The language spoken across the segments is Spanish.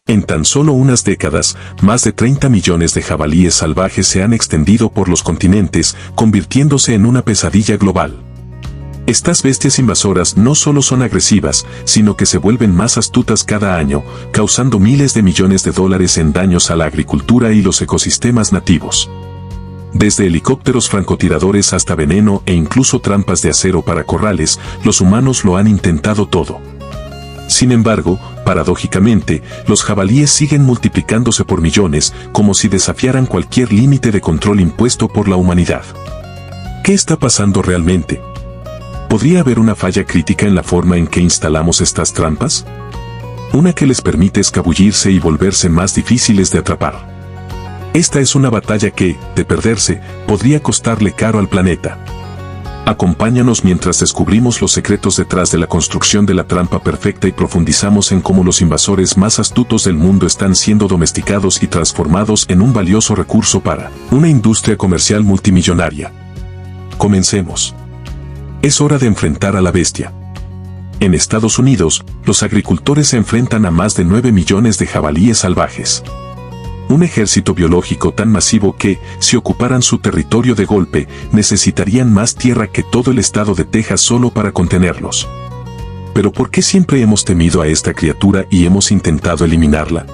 En tan solo unas décadas, más de 30 millones de jabalíes salvajes se han extendido por los continentes, convirtiéndose en una pesadilla global. Estas bestias invasoras no solo son agresivas, sino que se vuelven más astutas cada año, causando miles de millones de dólares en daños a la agricultura y los ecosistemas nativos. Desde helicópteros francotiradores hasta veneno e incluso trampas de acero para corrales, los humanos lo han intentado todo. Sin embargo, paradójicamente, los jabalíes siguen multiplicándose por millones, como si desafiaran cualquier límite de control impuesto por la humanidad. ¿Qué está pasando realmente? ¿Podría haber una falla crítica en la forma en que instalamos estas trampas? Una que les permite escabullirse y volverse más difíciles de atrapar. Esta es una batalla que, de perderse, podría costarle caro al planeta. Acompáñanos mientras descubrimos los secretos detrás de la construcción de la trampa perfecta y profundizamos en cómo los invasores más astutos del mundo están siendo domesticados y transformados en un valioso recurso para una industria comercial multimillonaria. Comencemos. Es hora de enfrentar a la bestia. En Estados Unidos, los agricultores se enfrentan a más de 9 millones de jabalíes salvajes. Un ejército biológico tan masivo que, si ocuparan su territorio de golpe, necesitarían más tierra que todo el estado de Texas solo para contenerlos. ¿Pero por qué siempre hemos temido a esta criatura y hemos intentado eliminarla?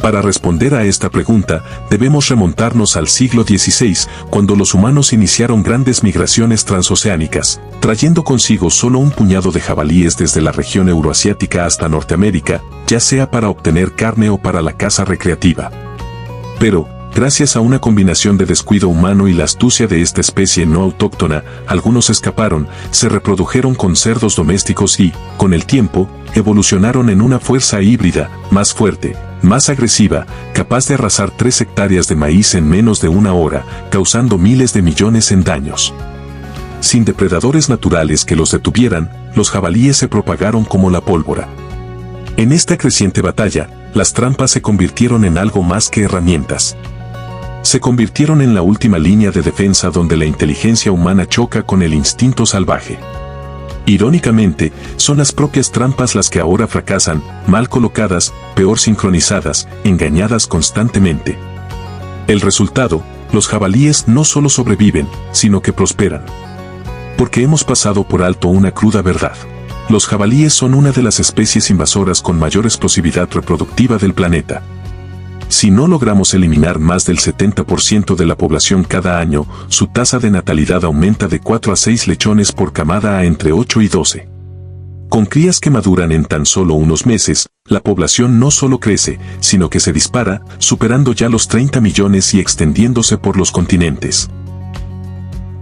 Para responder a esta pregunta, debemos remontarnos al siglo XVI, cuando los humanos iniciaron grandes migraciones transoceánicas, trayendo consigo solo un puñado de jabalíes desde la región euroasiática hasta Norteamérica, ya sea para obtener carne o para la caza recreativa. Pero, gracias a una combinación de descuido humano y la astucia de esta especie no autóctona, algunos escaparon, se reprodujeron con cerdos domésticos y, con el tiempo, evolucionaron en una fuerza híbrida, más fuerte, más agresiva, capaz de arrasar 3 hectáreas de maíz en menos de una hora, causando miles de millones en daños. Sin depredadores naturales que los detuvieran, los jabalíes se propagaron como la pólvora. En esta creciente batalla, las trampas se convirtieron en algo más que herramientas. Se convirtieron en la última línea de defensa donde la inteligencia humana choca con el instinto salvaje. Irónicamente, son las propias trampas las que ahora fracasan, mal colocadas, peor sincronizadas, engañadas constantemente. El resultado, los jabalíes no solo sobreviven, sino que prosperan. Porque hemos pasado por alto una cruda verdad. Los jabalíes son una de las especies invasoras con mayor explosividad reproductiva del planeta. Si no logramos eliminar más del 70% de la población cada año, su tasa de natalidad aumenta de 4 a 6 lechones por camada a entre 8 y 12. Con crías que maduran en tan solo unos meses, la población no solo crece, sino que se dispara, superando ya los 30 millones y extendiéndose por los continentes.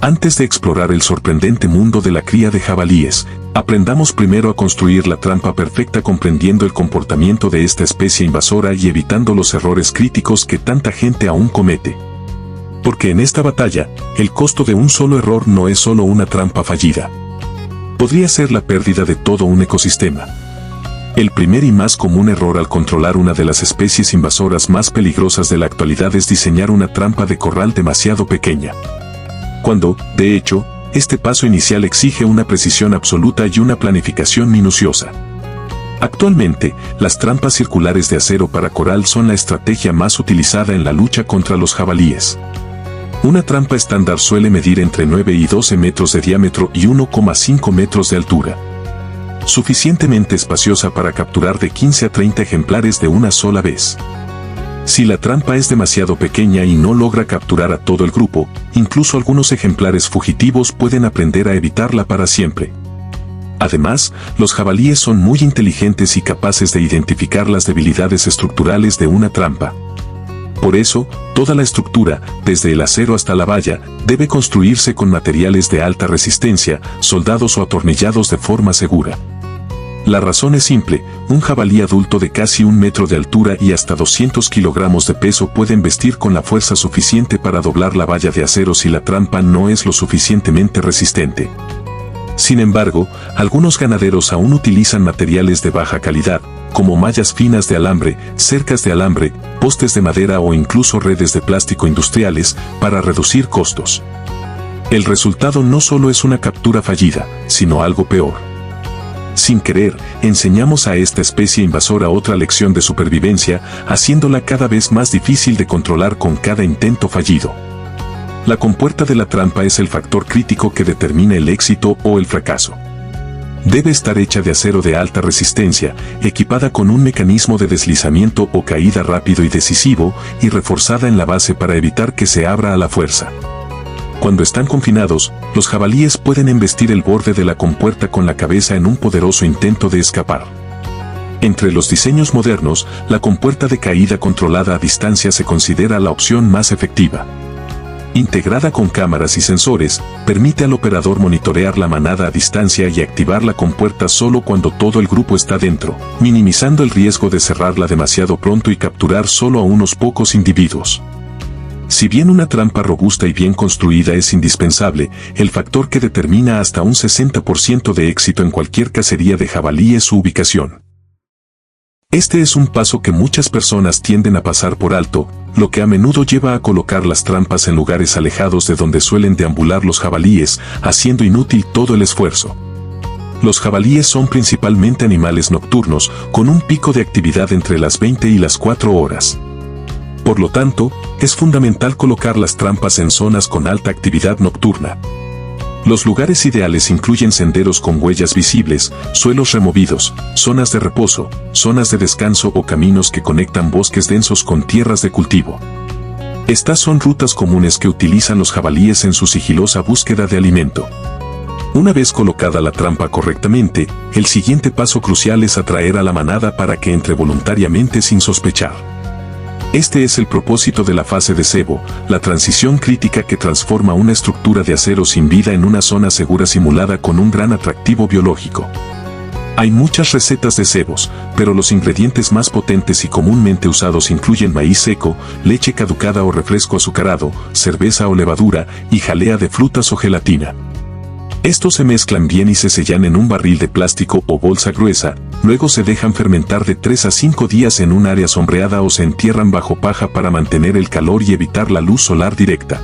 Antes de explorar el sorprendente mundo de la cría de jabalíes, aprendamos primero a construir la trampa perfecta comprendiendo el comportamiento de esta especie invasora y evitando los errores críticos que tanta gente aún comete. Porque en esta batalla, el costo de un solo error no es solo una trampa fallida. Podría ser la pérdida de todo un ecosistema. El primer y más común error al controlar una de las especies invasoras más peligrosas de la actualidad es diseñar una trampa de corral demasiado pequeña. Cuando, de hecho, este paso inicial exige una precisión absoluta y una planificación minuciosa. Actualmente, las trampas circulares de acero para coral son la estrategia más utilizada en la lucha contra los jabalíes. Una trampa estándar suele medir entre 9 y 12 metros de diámetro y 1,5 metros de altura. Suficientemente espaciosa para capturar de 15 a 30 ejemplares de una sola vez. Si la trampa es demasiado pequeña y no logra capturar a todo el grupo, incluso algunos ejemplares fugitivos pueden aprender a evitarla para siempre. Además, los jabalíes son muy inteligentes y capaces de identificar las debilidades estructurales de una trampa. Por eso, toda la estructura, desde el acero hasta la valla, debe construirse con materiales de alta resistencia, soldados o atornillados de forma segura. La razón es simple, un jabalí adulto de casi 1 metro de altura y hasta 200 kilogramos de peso pueden vestir con la fuerza suficiente para doblar la valla de acero si la trampa no es lo suficientemente resistente. Sin embargo, algunos ganaderos aún utilizan materiales de baja calidad, como mallas finas de alambre, cercas de alambre, postes de madera o incluso redes de plástico industriales, para reducir costos. El resultado no solo es una captura fallida, sino algo peor. sin querer, enseñamos a esta especie invasora otra lección de supervivencia, haciéndola cada vez más difícil de controlar con cada intento fallido. La compuerta de la trampa es el factor crítico que determina el éxito o el fracaso. Debe estar hecha de acero de alta resistencia, equipada con un mecanismo de deslizamiento o caída rápido y decisivo, y reforzada en la base para evitar que se abra a la fuerza. Cuando están confinados, los jabalíes pueden embestir el borde de la compuerta con la cabeza en un poderoso intento de escapar. Entre los diseños modernos, la compuerta de caída controlada a distancia se considera la opción más efectiva. Integrada con cámaras y sensores, permite al operador monitorear la manada a distancia y activar la compuerta solo cuando todo el grupo está dentro, minimizando el riesgo de cerrarla demasiado pronto y capturar solo a unos pocos individuos. Si bien una trampa robusta y bien construida es indispensable, el factor que determina hasta un 60% de éxito en cualquier cacería de jabalí es su ubicación. Este es un paso que muchas personas tienden a pasar por alto, lo que a menudo lleva a colocar las trampas en lugares alejados de donde suelen deambular los jabalíes, haciendo inútil todo el esfuerzo. Los jabalíes son principalmente animales nocturnos, con un pico de actividad entre las 20 y las 4 horas. Por lo tanto, es fundamental colocar las trampas en zonas con alta actividad nocturna. Los lugares ideales incluyen senderos con huellas visibles, suelos removidos, zonas de reposo, zonas de descanso o caminos que conectan bosques densos con tierras de cultivo. Estas son rutas comunes que utilizan los jabalíes en su sigilosa búsqueda de alimento. Una vez colocada la trampa correctamente, el siguiente paso crucial es atraer a la manada para que entre voluntariamente sin sospechar. Este es el propósito de la fase de cebo, la transición crítica que transforma una estructura de acero sin vida en una zona segura simulada con un gran atractivo biológico. Hay muchas recetas de cebos, pero los ingredientes más potentes y comúnmente usados incluyen maíz seco, leche caducada o refresco azucarado, cerveza o levadura, y jalea de frutas o gelatina. Estos se mezclan bien y se sellan en un barril de plástico o bolsa gruesa, luego se dejan fermentar de 3 a 5 días en un área sombreada o se entierran bajo paja para mantener el calor y evitar la luz solar directa.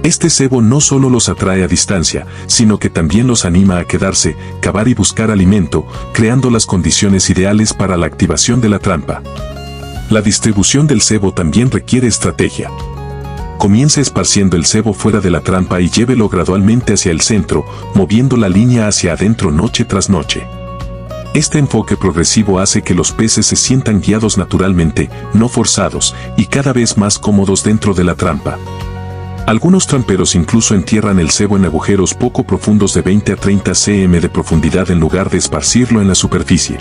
Este cebo no solo los atrae a distancia, sino que también los anima a quedarse, cavar y buscar alimento, creando las condiciones ideales para la activación de la trampa. La distribución del cebo también requiere estrategia. Comience esparciendo el cebo fuera de la trampa y llévelo gradualmente hacia el centro, moviendo la línea hacia adentro noche tras noche. Este enfoque progresivo hace que los peces se sientan guiados naturalmente, no forzados, y cada vez más cómodos dentro de la trampa. Algunos tramperos incluso entierran el cebo en agujeros poco profundos de 20 a 30 cm de profundidad en lugar de esparcirlo en la superficie.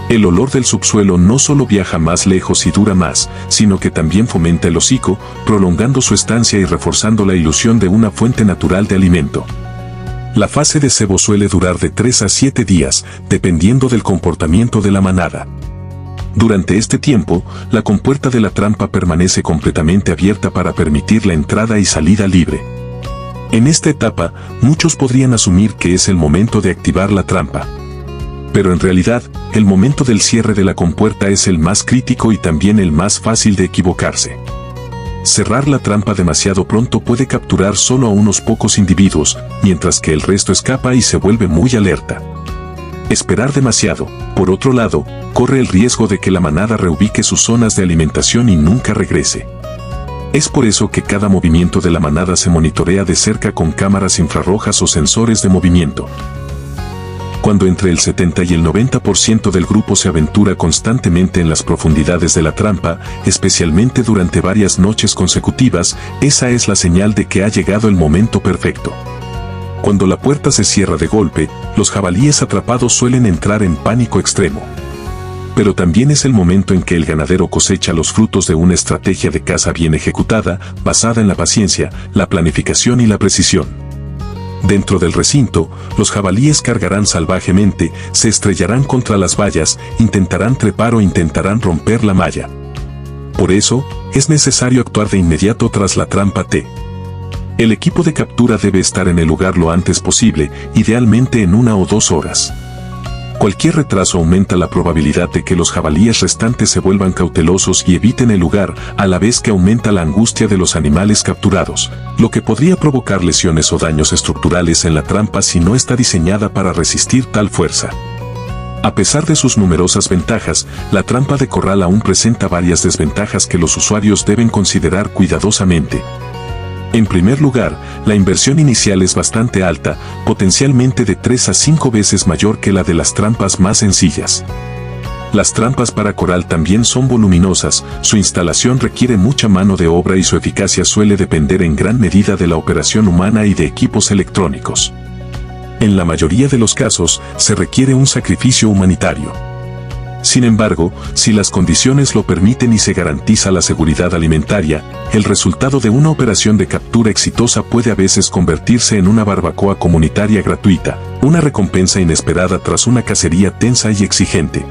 El olor del subsuelo no solo viaja más lejos y dura más, sino que también fomenta el hocico, prolongando su estancia y reforzando la ilusión de una fuente natural de alimento. La fase de cebo suele durar de 3 a 7 días, dependiendo del comportamiento de la manada. Durante este tiempo, la compuerta de la trampa permanece completamente abierta para permitir la entrada y salida libre. En esta etapa, muchos podrían asumir que es el momento de activar la trampa. Pero en realidad, el momento del cierre de la compuerta es el más crítico y también el más fácil de equivocarse. Cerrar la trampa demasiado pronto puede capturar solo a unos pocos individuos, mientras que el resto escapa y se vuelve muy alerta. Esperar demasiado, por otro lado, corre el riesgo de que la manada reubique sus zonas de alimentación y nunca regrese. Es por eso que cada movimiento de la manada se monitorea de cerca con cámaras infrarrojas o sensores de movimiento. Cuando entre el 70 y el 90% del grupo se aventura constantemente en las profundidades de la trampa, especialmente durante varias noches consecutivas, esa es la señal de que ha llegado el momento perfecto. Cuando la puerta se cierra de golpe, los jabalíes atrapados suelen entrar en pánico extremo. Pero también es el momento en que el ganadero cosecha los frutos de una estrategia de caza bien ejecutada, basada en la paciencia, la planificación y la precisión. Dentro del recinto, los jabalíes cargarán salvajemente, se estrellarán contra las vallas, intentarán trepar o intentarán romper la malla. Por eso, es necesario actuar de inmediato tras la trampa T. El equipo de captura debe estar en el lugar lo antes posible, idealmente en 1 o 2 horas. Cualquier retraso aumenta la probabilidad de que los jabalíes restantes se vuelvan cautelosos y eviten el lugar, a la vez que aumenta la angustia de los animales capturados, lo que podría provocar lesiones o daños estructurales en la trampa si no está diseñada para resistir tal fuerza. A pesar de sus numerosas ventajas, la trampa de corral aún presenta varias desventajas que los usuarios deben considerar cuidadosamente. En primer lugar, la inversión inicial es bastante alta, potencialmente de 3 a 5 veces mayor que la de las trampas más sencillas. Las trampas para coral también son voluminosas, su instalación requiere mucha mano de obra y su eficacia suele depender en gran medida de la operación humana y de equipos electrónicos. En la mayoría de los casos, se requiere un sacrificio humanitario. Sin embargo, si las condiciones lo permiten y se garantiza la seguridad alimentaria, el resultado de una operación de captura exitosa puede a veces convertirse en una barbacoa comunitaria gratuita, una recompensa inesperada tras una cacería tensa y exigente.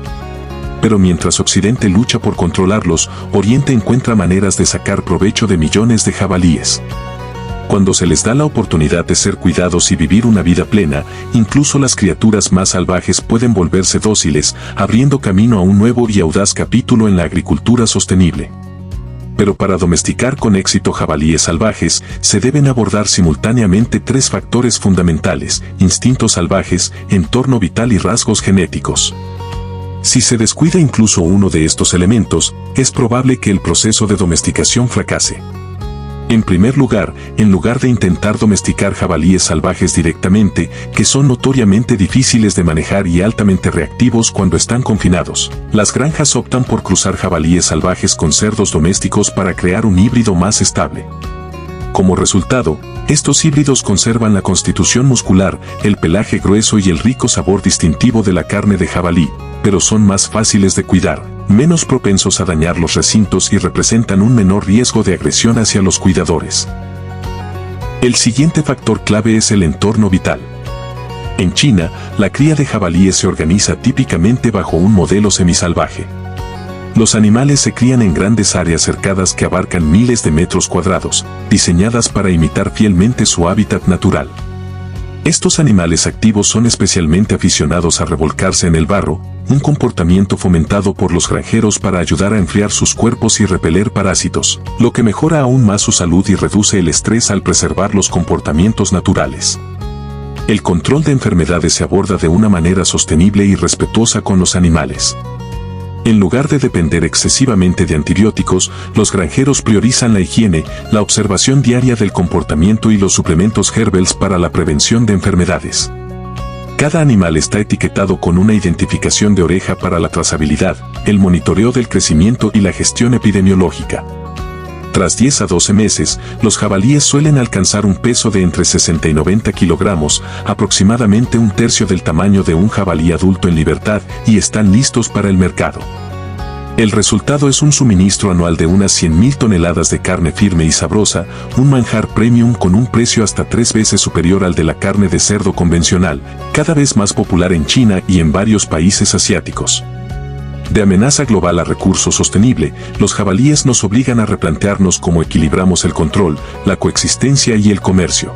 Pero mientras Occidente lucha por controlarlos, Oriente encuentra maneras de sacar provecho de millones de jabalíes. Cuando se les da la oportunidad de ser cuidados y vivir una vida plena, incluso las criaturas más salvajes pueden volverse dóciles, abriendo camino a un nuevo y audaz capítulo en la agricultura sostenible. Pero para domesticar con éxito jabalíes salvajes, se deben abordar simultáneamente 3 factores fundamentales: instintos salvajes, entorno vital y rasgos genéticos. Si se descuida incluso uno de estos elementos, es probable que el proceso de domesticación fracase. En primer lugar de intentar domesticar jabalíes salvajes directamente, que son notoriamente difíciles de manejar y altamente reactivos cuando están confinados, las granjas optan por cruzar jabalíes salvajes con cerdos domésticos para crear un híbrido más estable. Como resultado, estos híbridos conservan la constitución muscular, el pelaje grueso y el rico sabor distintivo de la carne de jabalí, pero son más fáciles de cuidar, menos propensos a dañar los recintos y representan un menor riesgo de agresión hacia los cuidadores. El siguiente factor clave es el entorno vital. En China, la cría de jabalíes se organiza típicamente bajo un modelo semisalvaje. Los animales se crían en grandes áreas cercadas que abarcan miles de metros cuadrados, diseñadas para imitar fielmente su hábitat natural. Estos animales activos son especialmente aficionados a revolcarse en el barro, un comportamiento fomentado por los granjeros para ayudar a enfriar sus cuerpos y repeler parásitos, lo que mejora aún más su salud y reduce el estrés al preservar los comportamientos naturales. El control de enfermedades se aborda de una manera sostenible y respetuosa con los animales. En lugar de depender excesivamente de antibióticos, los granjeros priorizan la higiene, la observación diaria del comportamiento y los suplementos herbals para la prevención de enfermedades. Cada animal está etiquetado con una identificación de oreja para la trazabilidad, el monitoreo del crecimiento y la gestión epidemiológica. Tras 10 a 12 meses, los jabalíes suelen alcanzar un peso de entre 60 y 90 kilogramos, aproximadamente un tercio del tamaño de un jabalí adulto en libertad, y están listos para el mercado. El resultado es un suministro anual de unas 100.000 toneladas de carne firme y sabrosa, un manjar premium con un precio hasta 3 veces superior al de la carne de cerdo convencional, cada vez más popular en China y en varios países asiáticos. De amenaza global a recurso sostenible, los jabalíes nos obligan a replantearnos cómo equilibramos el control, la coexistencia y el comercio.